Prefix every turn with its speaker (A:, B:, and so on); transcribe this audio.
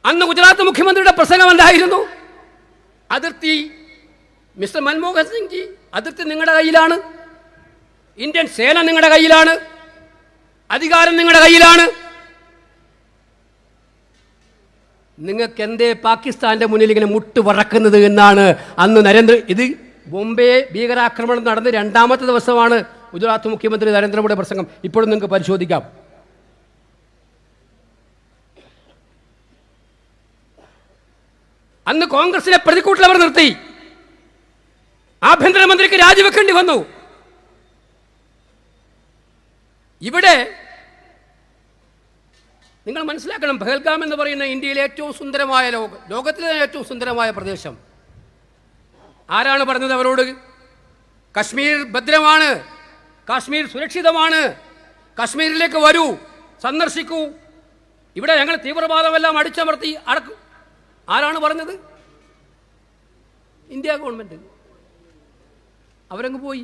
A: അന്ന് ഗുജറാത്ത് മുഖ്യമന്ത്രിയുടെ പ്രസംഗം എന്തായിരുന്നു? അതിർത്തി മിസ്റ്റർ മൻമോഹൻ സിംഗ് ജി, അതിർത്തി നിങ്ങളുടെ കയ്യിലാണ്, ഇന്ത്യൻ സേന നിങ്ങളുടെ കയ്യിലാണ്, അധികാരം നിങ്ങളുടെ കയ്യിലാണ്. നിങ്ങൾക്ക് എന്തേ പാകിസ്ഥാന്റെ മുന്നിൽ ഇങ്ങനെ മുട്ട് വറക്കുന്നത് എന്നാണ് അന്ന് ഇത് ബോംബെ ഭീകരാക്രമണം നടന്ന് 2ാമത്തെ ദിവസമാണ് ഗുജറാത്ത് മുഖ്യമന്ത്രി നരേന്ദ്രമോദി പ്രസംഗം. ഇപ്പോഴും നിങ്ങൾക്ക് പരിശോധിക്കാം. അന്ന് കോൺഗ്രസിനെ പ്രതിക്കൂട്ടിൽ അവർ നിർത്തി. ആഭ്യന്തരമന്ത്രിക്ക് രാജിവെക്കേണ്ടി വന്നു. ഇവിടെ നിങ്ങൾ മനസ്സിലാക്കണം, പഹൽഗാം എന്ന് പറയുന്ന ഇന്ത്യയിലെ ഏറ്റവും സുന്ദരമായ ലോകത്തിലെ ഏറ്റവും സുന്ദരമായ പ്രദേശം. ആരാണ് പറഞ്ഞത് അവരോട്? കശ്മീർ ഭദ്രമാണ്, കാശ്മീർ സുരക്ഷിതമാണ്, കാശ്മീരിലേക്ക് വരൂ, സന്ദർശിക്കൂ, ഇവിടെ ഞങ്ങൾ തീവ്രവാദമെല്ലാം അടിച്ചമർത്തി അടക്കും. ആരാണ് പറഞ്ഞത്? India government. അവരങ്ങ് പോയി.